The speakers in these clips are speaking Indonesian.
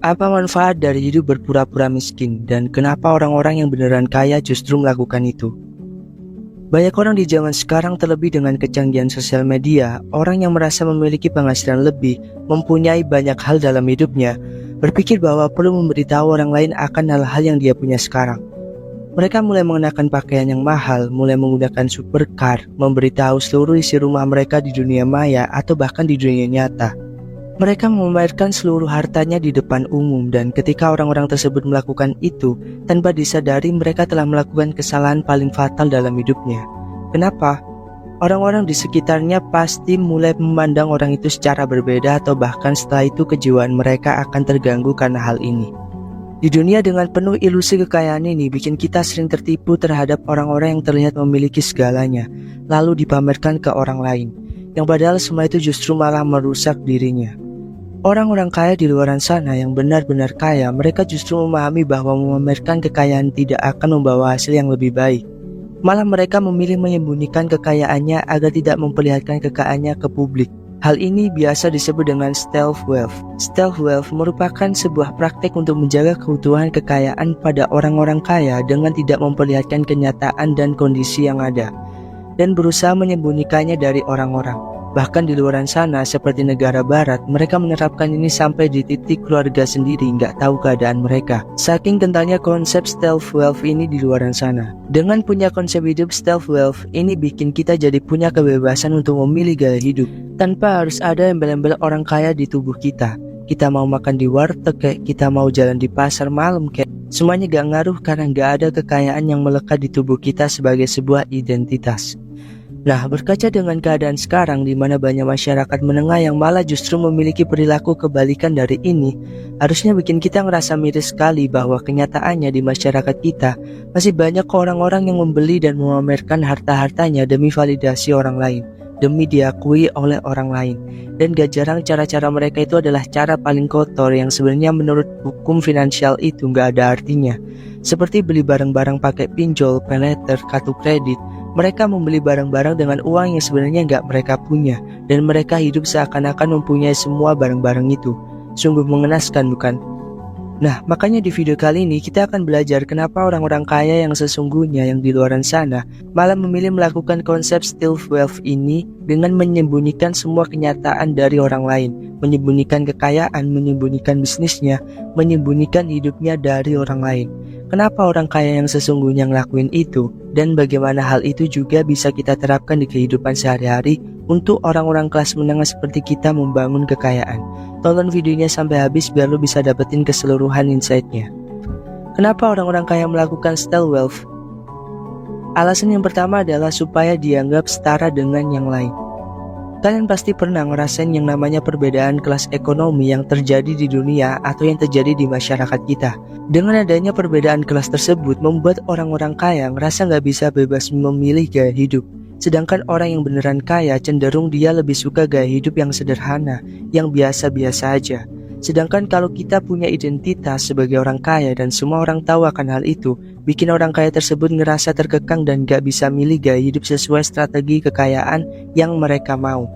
Apa manfaat dari hidup berpura-pura miskin, dan kenapa orang-orang yang beneran kaya justru melakukan itu? Banyak orang di zaman sekarang, terlebih dengan kecanggihan sosial media, orang yang merasa memiliki penghasilan lebih, mempunyai banyak hal dalam hidupnya, berpikir bahwa perlu memberitahu orang lain akan hal-hal yang dia punya sekarang. Mereka mulai mengenakan pakaian yang mahal, mulai menggunakan supercar, memberitahu seluruh isi rumah mereka di dunia maya atau bahkan di dunia nyata. Mereka memamerkan seluruh hartanya di depan umum, dan ketika orang-orang tersebut melakukan itu, tanpa disadari mereka telah melakukan kesalahan paling fatal dalam hidupnya. Kenapa? Orang-orang di sekitarnya pasti mulai memandang orang itu secara berbeda, atau bahkan setelah itu kejiwaan mereka akan terganggu karena hal ini. Di dunia dengan penuh ilusi kekayaan ini, bikin kita sering tertipu terhadap orang-orang yang terlihat memiliki segalanya, lalu dipamerkan ke orang lain, yang padahal semua itu justru malah merusak dirinya. Orang-orang kaya di luar sana yang benar-benar kaya, mereka justru memahami bahwa memamerkan kekayaan tidak akan membawa hasil yang lebih baik. Malah mereka memilih menyembunyikan kekayaannya agar tidak memperlihatkan kekayaannya ke publik. Hal ini biasa disebut dengan stealth wealth. Stealth wealth merupakan sebuah praktek untuk menjaga keutuhan kekayaan pada orang-orang kaya dengan tidak memperlihatkan kenyataan dan kondisi yang ada, dan berusaha menyembunyikannya dari orang-orang. Bahkan di luar sana seperti negara barat, mereka menerapkan ini sampai di titik keluarga sendiri nggak tahu keadaan mereka. Saking kentalnya konsep stealth wealth ini di luar sana. Dengan punya konsep hidup stealth wealth ini bikin kita jadi punya kebebasan untuk memilih gaya hidup, tanpa harus ada embel-embel orang kaya di tubuh kita. Kita mau makan di warteg kayak, kita mau jalan di pasar malam kayak, semuanya gak ngaruh karena gak ada kekayaan yang melekat di tubuh kita sebagai sebuah identitas. Nah, berkaca dengan keadaan sekarang di mana banyak masyarakat menengah yang malah justru memiliki perilaku kebalikan dari ini, harusnya bikin kita ngerasa miris sekali bahwa kenyataannya di masyarakat kita masih banyak orang-orang yang membeli dan memamerkan harta-hartanya demi validasi orang lain, demi diakui oleh orang lain. Dan gak jarang cara-cara mereka itu adalah cara paling kotor yang sebenarnya menurut hukum finansial itu gak ada artinya. Seperti beli barang-barang pakai pinjol, paylater, kartu kredit. Mereka membeli barang-barang dengan uang yang sebenarnya nggak mereka punya, dan mereka hidup seakan-akan mempunyai semua barang-barang itu. Sungguh mengenaskan, bukan? Nah, makanya di video kali ini kita akan belajar kenapa orang-orang kaya yang sesungguhnya yang di luar sana malah memilih melakukan konsep stealth wealth ini dengan menyembunyikan semua kenyataan dari orang lain, menyembunyikan kekayaan, menyembunyikan bisnisnya, menyembunyikan hidupnya dari orang lain. Kenapa orang kaya yang sesungguhnya ngelakuin itu, dan bagaimana hal itu juga bisa kita terapkan di kehidupan sehari-hari untuk orang-orang kelas menengah seperti kita membangun kekayaan. Tonton videonya sampai habis biar lo bisa dapetin keseluruhan insight-nya. Kenapa orang-orang kaya melakukan stealth wealth? Alasan yang pertama adalah supaya dianggap setara dengan yang lain. Kalian pasti pernah ngerasain yang namanya perbedaan kelas ekonomi yang terjadi di dunia atau yang terjadi di masyarakat kita. Dengan adanya perbedaan kelas tersebut membuat orang-orang kaya ngerasa nggak bisa bebas memilih gaya hidup. Sedangkan orang yang beneran kaya cenderung dia lebih suka gaya hidup yang sederhana, yang biasa-biasa aja. Sedangkan kalau kita punya identitas sebagai orang kaya dan semua orang tahu akan hal itu, bikin orang kaya tersebut ngerasa terkekang dan gak bisa milih gaya hidup sesuai strategi kekayaan yang mereka mau.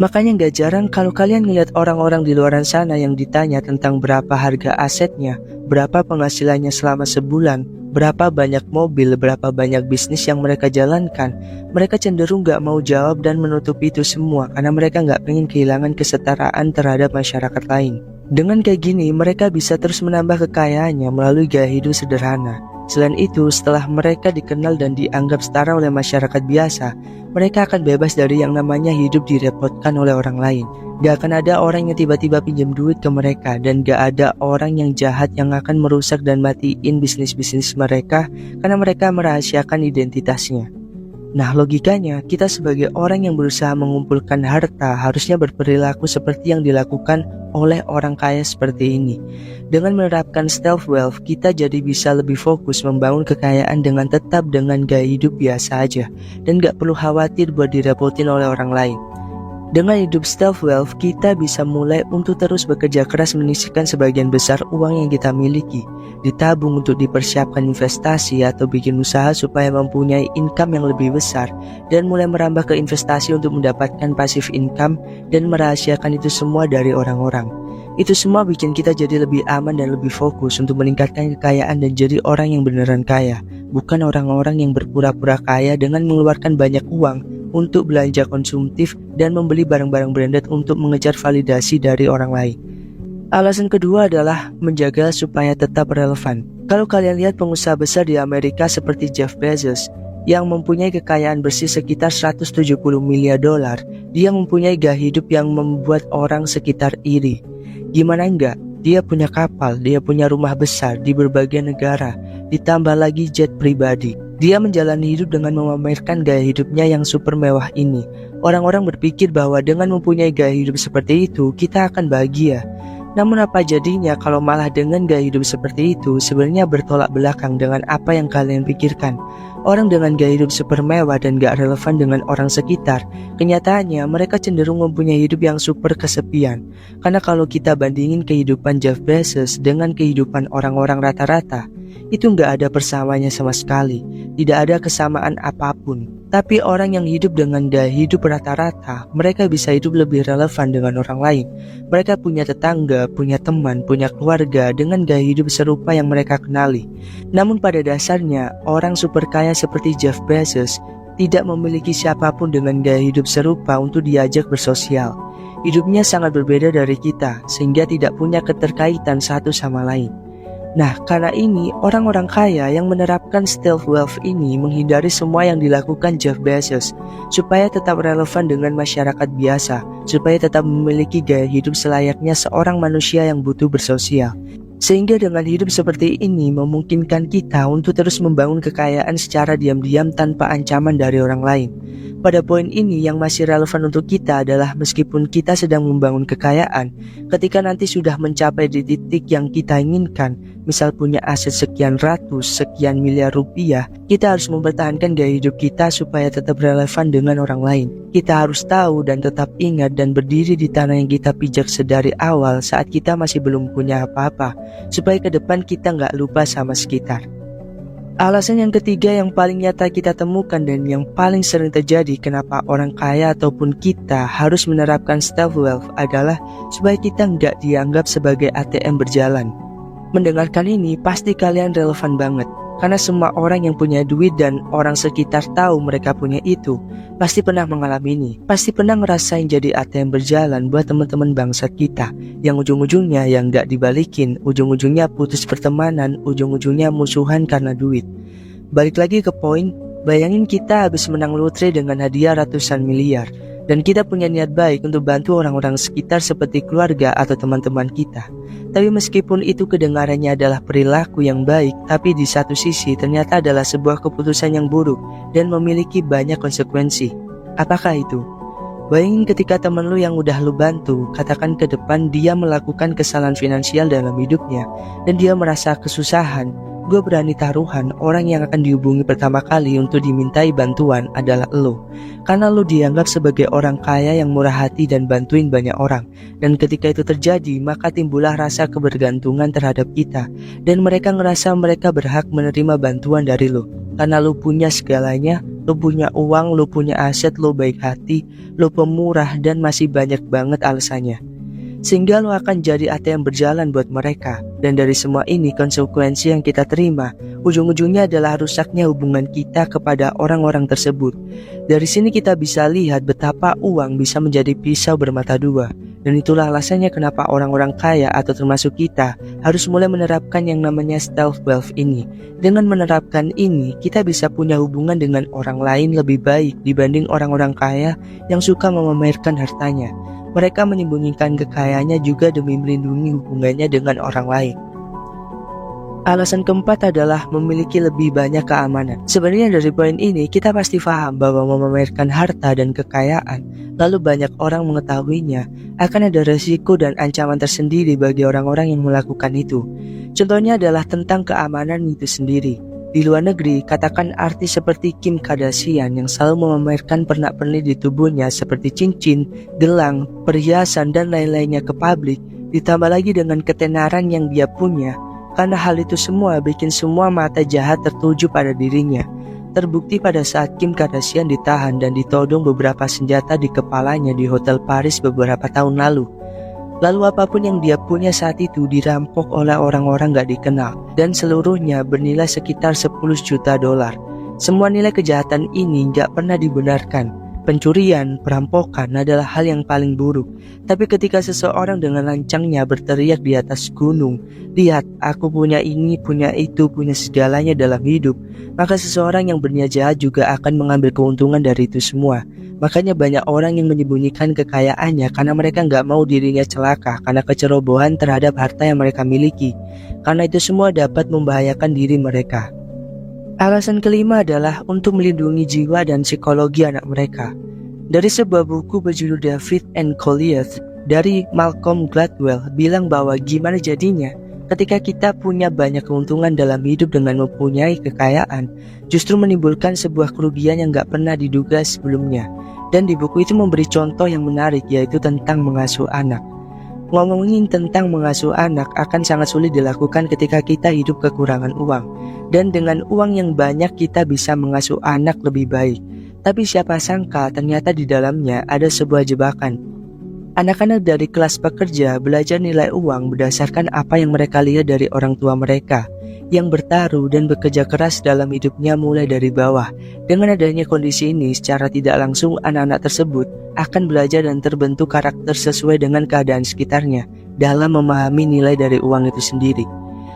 Makanya gak jarang kalau kalian ngeliat orang-orang di luar sana yang ditanya tentang berapa harga asetnya, berapa penghasilannya selama sebulan, berapa banyak mobil, berapa banyak bisnis yang mereka jalankan, mereka cenderung gak mau jawab dan menutupi itu semua karena mereka gak pengen kehilangan kesetaraan terhadap masyarakat lain. Dengan kayak gini, mereka bisa terus menambah kekayaannya melalui gaya hidup sederhana. Selain itu, setelah mereka dikenal dan dianggap setara oleh masyarakat biasa, mereka akan bebas dari yang namanya hidup direpotkan oleh orang lain. Gak akan ada orang yang tiba-tiba pinjam duit ke mereka, dan gak ada orang yang jahat yang akan merusak dan matiin bisnis-bisnis mereka karena mereka merahasiakan identitasnya. Nah, logikanya, kita sebagai orang yang berusaha mengumpulkan harta harusnya berperilaku seperti yang dilakukan oleh orang kaya seperti ini. Dengan menerapkan stealth wealth, kita jadi bisa lebih fokus membangun kekayaan dengan tetap dengan gaya hidup biasa aja, dan gak perlu khawatir buat direpotin oleh orang lain. Dengan hidup stealth wealth, kita bisa mulai untuk terus bekerja keras menyisihkan sebagian besar uang yang kita miliki, ditabung untuk dipersiapkan investasi atau bikin usaha supaya mempunyai income yang lebih besar, dan mulai merambah ke investasi untuk mendapatkan passive income dan merahasiakan itu semua dari orang-orang. Itu semua bikin kita jadi lebih aman dan lebih fokus untuk meningkatkan kekayaan dan jadi orang yang beneran kaya, bukan orang-orang yang berpura-pura kaya dengan mengeluarkan banyak uang untuk belanja konsumtif dan membeli barang-barang branded untuk mengejar validasi dari orang lain. Alasan kedua adalah menjaga supaya tetap relevan. Kalau kalian lihat pengusaha besar di Amerika seperti Jeff Bezos yang mempunyai kekayaan bersih sekitar 170 miliar dolar, dia mempunyai gaya hidup yang membuat orang sekitar iri. Gimana enggak? Dia punya kapal, dia punya rumah besar di berbagai negara, ditambah lagi jet pribadi. Dia menjalani hidup dengan memamerkan gaya hidupnya yang super mewah ini. Orang-orang berpikir bahwa dengan mempunyai gaya hidup seperti itu, kita akan bahagia. Namun apa jadinya kalau malah dengan gaya hidup seperti itu sebenarnya bertolak belakang dengan apa yang kalian pikirkan. Orang dengan gaya hidup super mewah dan gak relevan dengan orang sekitar, kenyataannya mereka cenderung mempunyai hidup yang super kesepian. Karena kalau kita bandingin kehidupan Jeff Bezos dengan kehidupan orang-orang rata-rata, itu gak ada persamaannya sama sekali. Tidak ada kesamaan apapun. Tapi orang yang hidup dengan gaya hidup rata-rata, mereka bisa hidup lebih relevan dengan orang lain. Mereka punya tetangga, punya teman, punya keluarga dengan gaya hidup serupa yang mereka kenali. Namun pada dasarnya, orang super kaya seperti Jeff Bezos tidak memiliki siapapun dengan gaya hidup serupa untuk diajak bersosial. Hidupnya sangat berbeda dari kita, sehingga tidak punya keterkaitan satu sama lain. Nah, karena ini, orang-orang kaya yang menerapkan stealth wealth ini menghindari semua yang dilakukan Jeff Bezos, supaya tetap relevan dengan masyarakat biasa, supaya tetap memiliki gaya hidup selayaknya seorang manusia yang butuh bersosial. Sehingga dengan hidup seperti ini memungkinkan kita untuk terus membangun kekayaan secara diam-diam tanpa ancaman dari orang lain. Pada poin ini yang masih relevan untuk kita adalah meskipun kita sedang membangun kekayaan, ketika nanti sudah mencapai di titik yang kita inginkan, misal punya aset sekian ratus, sekian miliar rupiah, kita harus mempertahankan gaya hidup kita supaya tetap relevan dengan orang lain. Kita harus tahu dan tetap ingat dan berdiri di tanah yang kita pijak sedari awal saat kita masih belum punya apa-apa, supaya ke depan kita nggak lupa sama sekitar. Alasan yang ketiga yang paling nyata kita temukan dan yang paling sering terjadi kenapa orang kaya ataupun kita harus menerapkan stealth wealth adalah supaya kita nggak dianggap sebagai ATM berjalan. Mendengarkan ini pasti kalian relevan banget, karena semua orang yang punya duit dan orang sekitar tahu mereka punya itu pasti pernah mengalami ini, pasti pernah ngerasain jadi ATM berjalan buat teman-teman bangsat kita, yang ujung-ujungnya yang gak dibalikin, ujung-ujungnya putus pertemanan, ujung-ujungnya musuhan karena duit. Balik lagi ke poin, bayangin kita habis menang lotre dengan hadiah ratusan miliar, dan kita punya niat baik untuk bantu orang-orang sekitar seperti keluarga atau teman-teman kita. Tapi meskipun itu kedengarannya adalah perilaku yang baik, tapi di satu sisi ternyata adalah sebuah keputusan yang buruk dan memiliki banyak konsekuensi. Apakah itu? Bayangin ketika teman lu yang udah lu bantu, katakan ke depan dia melakukan kesalahan finansial dalam hidupnya, dan dia merasa kesusahan. Gue berani taruhan orang yang akan dihubungi pertama kali untuk dimintai bantuan adalah lo. Karena lo dianggap sebagai orang kaya yang murah hati dan bantuin banyak orang. Dan ketika itu terjadi, maka timbullah rasa kebergantungan terhadap kita. Dan mereka ngerasa mereka berhak menerima bantuan dari lo. Karena lo punya segalanya, lo punya uang, lo punya aset, lo baik hati, lo pemurah, dan masih banyak banget alasannya. Sehingga lo akan jadi ATM berjalan buat mereka. Dan dari semua ini konsekuensi yang kita terima, ujung-ujungnya adalah rusaknya hubungan kita kepada orang-orang tersebut. Dari sini kita bisa lihat betapa uang bisa menjadi pisau bermata dua. Dan itulah alasannya kenapa orang-orang kaya atau termasuk kita harus mulai menerapkan yang namanya stealth wealth ini. Dengan menerapkan ini, kita bisa punya hubungan dengan orang lain lebih baik dibanding orang-orang kaya yang suka memamerkan hartanya. Mereka menyembunyikan kekayaannya juga demi melindungi hubungannya dengan orang lain. Alasan keempat adalah memiliki lebih banyak keamanan. Sebenarnya dari poin ini kita pasti paham bahwa memamerkan harta dan kekayaan, lalu banyak orang mengetahuinya, akan ada resiko dan ancaman tersendiri bagi orang-orang yang melakukan itu. Contohnya adalah tentang keamanan itu sendiri. Di luar negeri, katakan artis seperti Kim Kardashian yang selalu memamerkan pernak-pernik di tubuhnya seperti cincin, gelang, perhiasan, dan lain-lainnya ke publik, ditambah lagi dengan ketenaran yang dia punya. Karena hal itu semua bikin semua mata jahat tertuju pada dirinya. Terbukti pada saat Kim Kardashian ditahan dan ditodong beberapa senjata di kepalanya di Hotel Paris beberapa tahun lalu. Lalu apapun yang dia punya saat itu dirampok oleh orang-orang gak dikenal, dan seluruhnya bernilai sekitar 10 juta dolar. Semua nilai kejahatan ini gak pernah dibenarkan. Pencurian, perampokan adalah hal yang paling buruk. Tapi ketika seseorang dengan lancangnya berteriak di atas gunung, "Lihat, aku punya ini, punya itu, punya segalanya dalam hidup," maka seseorang yang berniat jahat juga akan mengambil keuntungan dari itu semua. Makanya banyak orang yang menyembunyikan kekayaannya karena mereka nggak mau dirinya celaka karena kecerobohan terhadap harta yang mereka miliki. Karena itu semua dapat membahayakan diri mereka. Alasan kelima adalah untuk melindungi jiwa dan psikologi anak mereka. Dari sebuah buku berjudul David and Goliath dari Malcolm Gladwell bilang bahwa gimana jadinya ketika kita punya banyak keuntungan dalam hidup dengan mempunyai kekayaan, justru menimbulkan sebuah kerugian yang gak pernah diduga sebelumnya. Dan di buku itu memberi contoh yang menarik, yaitu tentang mengasuh anak. Ngomongin tentang mengasuh anak akan sangat sulit dilakukan ketika kita hidup kekurangan uang. Dan dengan uang yang banyak kita bisa mengasuh anak lebih baik. Tapi siapa sangka ternyata di dalamnya ada sebuah jebakan. Anak-anak dari kelas pekerja belajar nilai uang berdasarkan apa yang mereka lihat dari orang tua mereka yang bertaruh dan bekerja keras dalam hidupnya mulai dari bawah. Dengan adanya kondisi ini, secara tidak langsung anak-anak tersebut akan belajar dan terbentuk karakter sesuai dengan keadaan sekitarnya dalam memahami nilai dari uang itu sendiri.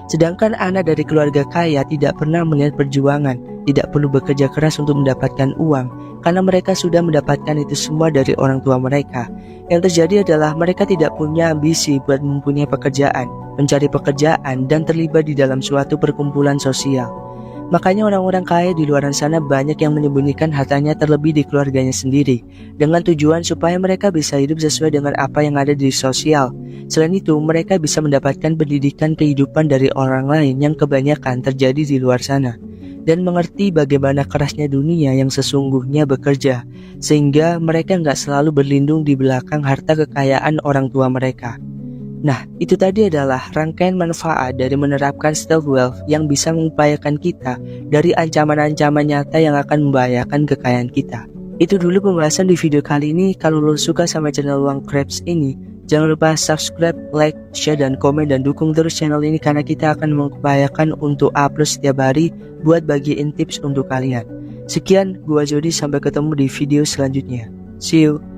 Sedangkan anak dari keluarga kaya tidak pernah melihat perjuangan, tidak perlu bekerja keras untuk mendapatkan uang, karena mereka sudah mendapatkan itu semua dari orang tua mereka. Yang terjadi adalah mereka tidak punya ambisi buat mempunyai pekerjaan, mencari pekerjaan, dan terlibat di dalam suatu perkumpulan sosial. Makanya orang-orang kaya di luar sana banyak yang menyembunyikan hartanya terlebih di keluarganya sendiri, dengan tujuan supaya mereka bisa hidup sesuai dengan apa yang ada di sosial. Selain itu, mereka bisa mendapatkan pendidikan kehidupan dari orang lain yang kebanyakan terjadi di luar sana, dan mengerti bagaimana kerasnya dunia yang sesungguhnya bekerja, sehingga mereka nggak selalu berlindung di belakang harta kekayaan orang tua mereka. Nah, itu tadi adalah rangkaian manfaat dari menerapkan stealth wealth yang bisa mengupayakan kita dari ancaman-ancaman nyata yang akan membahayakan kekayaan kita. Itu dulu pembahasan di video kali ini. Kalau lo suka sama channel Uang Krebs ini, jangan lupa subscribe, like, share, dan komen, dan dukung terus channel ini karena kita akan mengupayakan untuk upload setiap hari buat bagiin tips untuk kalian. Sekian, gua Jody, sampai ketemu di video selanjutnya. See you.